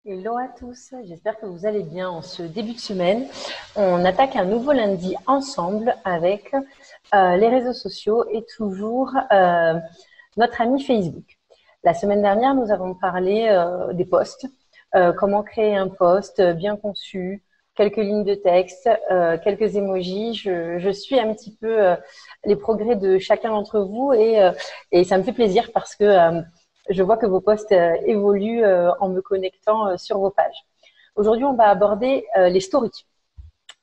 Hello à tous, j'espère que vous allez bien en ce début de semaine. On attaque un nouveau lundi ensemble avec les réseaux sociaux et toujours notre ami Facebook. La semaine dernière, nous avons parlé des posts, comment créer un post bien conçu, quelques lignes de texte, quelques emojis. Je suis un petit peu les progrès de chacun d'entre vous et ça me fait plaisir parce que je vois que vos posts évoluent en me connectant sur vos pages. Aujourd'hui, on va aborder les stories.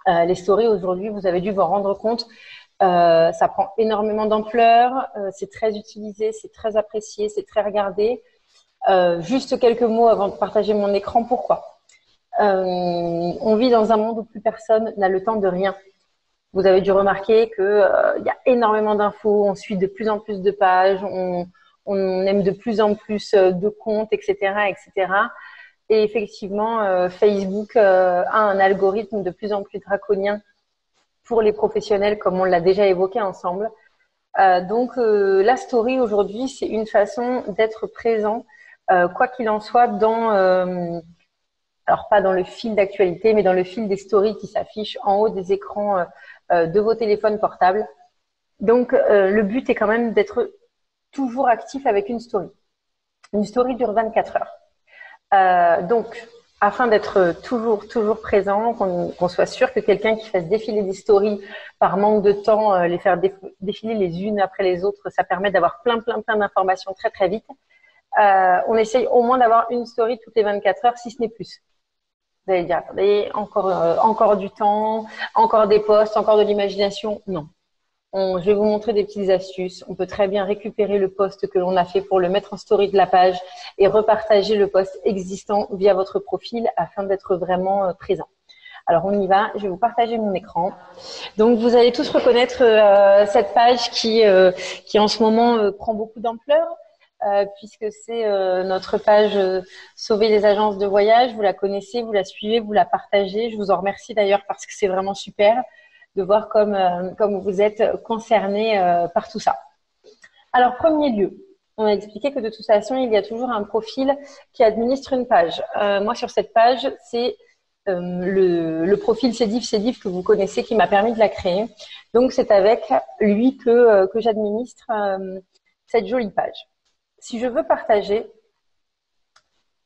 Les stories, aujourd'hui, vous avez dû vous en rendre compte, ça prend énormément d'ampleur, c'est très utilisé, c'est très apprécié, c'est très regardé. Juste quelques mots avant de partager mon écran. Pourquoi on vit dans un monde où plus personne n'a le temps de rien. Vous avez dû remarquer qu'il y a énormément d'infos, on suit de plus en plus de pages, on aime de plus en plus de comptes, etc., etc. Et effectivement, Facebook a un algorithme de plus en plus draconien pour les professionnels, comme on l'a déjà évoqué ensemble. Donc, la story aujourd'hui, c'est une façon d'être présent, quoi qu'il en soit, alors pas dans le fil d'actualité, mais dans le fil des stories qui s'affichent en haut des écrans de vos téléphones portables. Donc, le but est quand même d'être toujours actif avec une story. Une story dure 24 heures. Donc, afin d'être toujours présent, qu'on soit sûr que quelqu'un qui fasse défiler des stories par manque de temps, les faire défiler les unes après les autres, ça permet d'avoir plein d'informations très vite. On essaye au moins d'avoir une story toutes les 24 heures, si ce n'est plus. Vous allez dire, attendez, encore du temps, encore des posts, encore de l'imagination. Non. Je vais vous montrer des petites astuces. On peut très bien récupérer le post que l'on a fait pour le mettre en story de la page et repartager le post existant via votre profil afin d'être vraiment présent. Alors, on y va. Je vais vous partager mon écran. Donc, vous allez tous reconnaître cette page qui en ce moment prend beaucoup d'ampleur. Puisque c'est notre page Sauver les agences de voyage. Vous la connaissez, vous la suivez, vous la partagez. Je vous en remercie d'ailleurs parce que c'est vraiment super de voir comme vous êtes concernés par tout ça. Alors, premier lieu, on a expliqué que de toute façon, il y a toujours un profil qui administre une page. Moi, sur cette page, c'est le profil Cédif que vous connaissez qui m'a permis de la créer. Donc, c'est avec lui que j'administre cette jolie page. Si je veux partager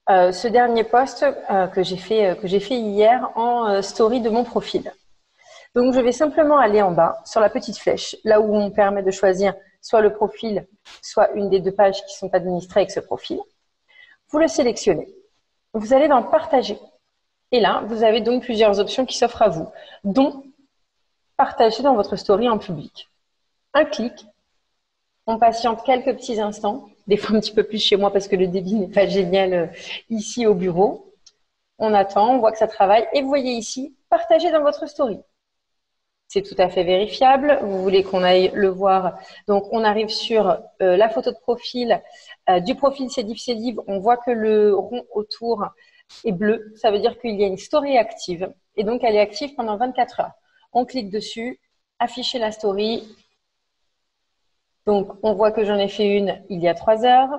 ce dernier post que j'ai fait hier en story de mon profil. Donc, je vais simplement aller en bas sur la petite flèche, là où on permet de choisir soit le profil, soit une des deux pages qui sont administrées avec ce profil. Vous le sélectionnez. Vous allez dans Partager. Et là, vous avez donc plusieurs options qui s'offrent à vous, dont Partager dans votre story en public. Un clic. On patiente quelques petits instants, des fois un petit peu plus chez moi parce que le débit n'est pas génial ici au bureau. On attend, on voit que ça travaille et vous voyez ici, partager dans votre story. C'est tout à fait vérifiable. Vous voulez qu'on aille le voir. Donc, on arrive sur la photo de profil. Du profil Cédif, on voit que le rond autour est bleu. Ça veut dire qu'il y a une story active. Et donc, elle est active pendant 24 heures. On clique dessus, afficher la story. Donc, on voit que j'en ai fait une il y a 3 heures.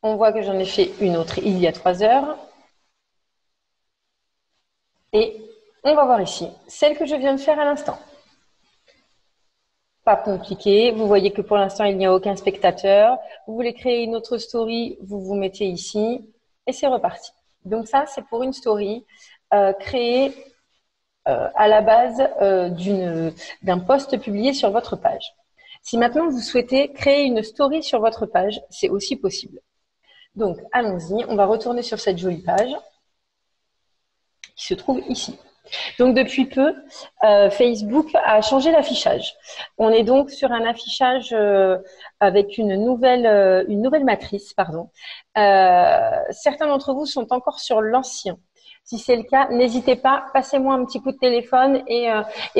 On voit que j'en ai fait une autre il y a 3 heures. Et on va voir ici, celle que je viens de faire à l'instant. Pas compliqué. Vous voyez que pour l'instant, il n'y a aucun spectateur. Vous voulez créer une autre story, vous vous mettez ici et c'est reparti. Donc ça, c'est pour une story créée à la base d'un post publié sur votre page. Si maintenant vous souhaitez créer une story sur votre page, c'est aussi possible. Donc, allons-y, on va retourner sur cette jolie page qui se trouve ici. Donc, depuis peu, Facebook a changé l'affichage. On est donc sur un affichage avec une nouvelle matrice, pardon. Certains d'entre vous sont encore sur l'ancien. Si c'est le cas, n'hésitez pas, passez-moi un petit coup de téléphone et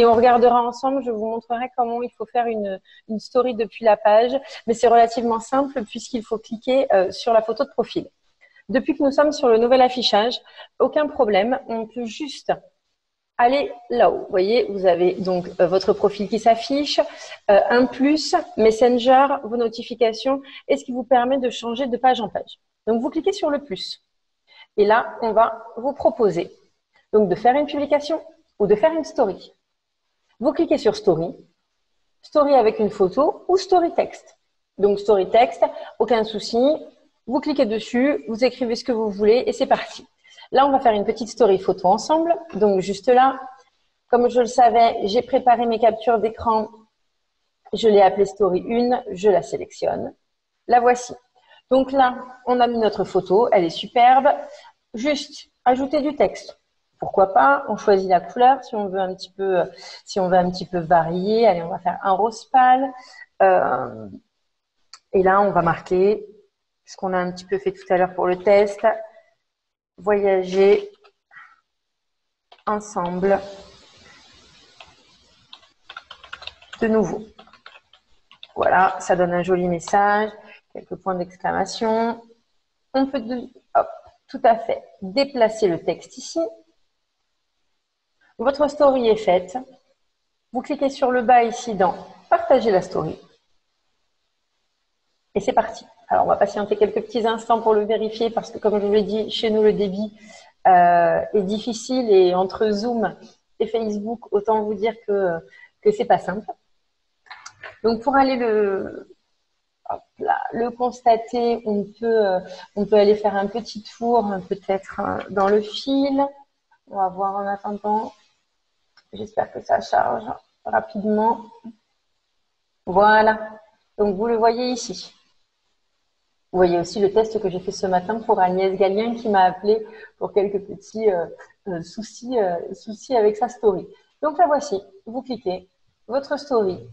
on regardera ensemble. Je vous montrerai comment il faut faire une story depuis la page. Mais c'est relativement simple puisqu'il faut cliquer sur la photo de profil. Depuis que nous sommes sur le nouvel affichage, aucun problème. On peut juste aller là-haut. Vous voyez, vous avez donc votre profil qui s'affiche, un plus, Messenger, vos notifications et ce qui vous permet de changer de page en page. Donc, vous cliquez sur le plus. Et là, on va vous proposer donc de faire une publication ou de faire une story. Vous cliquez sur story, story avec une photo ou story texte. Donc, story texte, aucun souci. Vous cliquez dessus, vous écrivez ce que vous voulez et c'est parti. Là, on va faire une petite story photo ensemble. Donc, juste là, comme je le savais, j'ai préparé mes captures d'écran. Je l'ai appelée story 1, je la sélectionne. La voici. Donc là, on a mis notre photo, elle est superbe. Juste ajouter du texte. Pourquoi pas? On choisit la couleur si on veut un petit peu varier. Allez, on va faire un rose pâle. Et là, on va marquer ce qu'on a un petit peu fait tout à l'heure pour le test. Voyager ensemble de nouveau. Voilà, ça donne un joli message, quelques points d'exclamation. On peut tout à fait déplacer le texte ici. Votre story est faite. Vous cliquez sur le bas ici dans Partager la story. Et c'est parti. Alors, on va patienter quelques petits instants pour le vérifier parce que, comme je vous l'ai dit, chez nous, le débit est difficile et entre Zoom et Facebook, autant vous dire que c'est pas simple. Donc, pour aller le constater, on peut aller faire un petit tour, peut-être dans le fil. On va voir en attendant. J'espère que ça charge rapidement. Voilà. Donc, vous le voyez ici. Vous voyez aussi le test que j'ai fait ce matin pour Agnès Gallien qui m'a appelé pour quelques petits soucis avec sa story. Donc, la voici. Vous cliquez. Votre story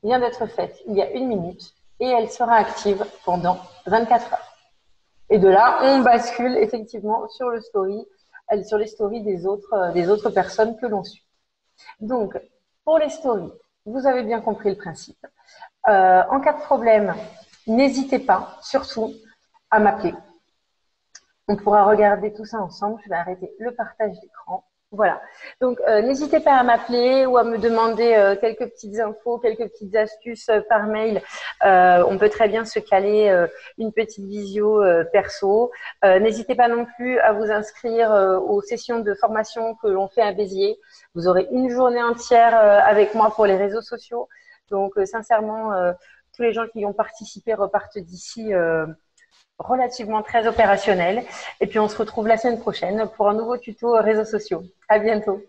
vient d'être faite il y a 1 minute et elle sera active pendant 24 heures. Et de là, on bascule effectivement sur les stories des autres personnes que l'on suit. Donc, pour les stories, vous avez bien compris le principe. En cas de problème, n'hésitez pas, surtout, à m'appeler. On pourra regarder tout ça ensemble. Je vais arrêter le partage d'écran. Voilà. Donc, n'hésitez pas à m'appeler ou à me demander quelques petites infos, quelques petites astuces par mail. On peut très bien se caler une petite visio perso. N'hésitez pas non plus à vous inscrire aux sessions de formation que l'on fait à Béziers. Vous aurez une journée entière avec moi pour les réseaux sociaux. Donc, sincèrement, tous les gens qui y ont participé repartent d'ici relativement très opérationnels. Et puis, on se retrouve la semaine prochaine pour un nouveau tuto réseaux sociaux. À bientôt.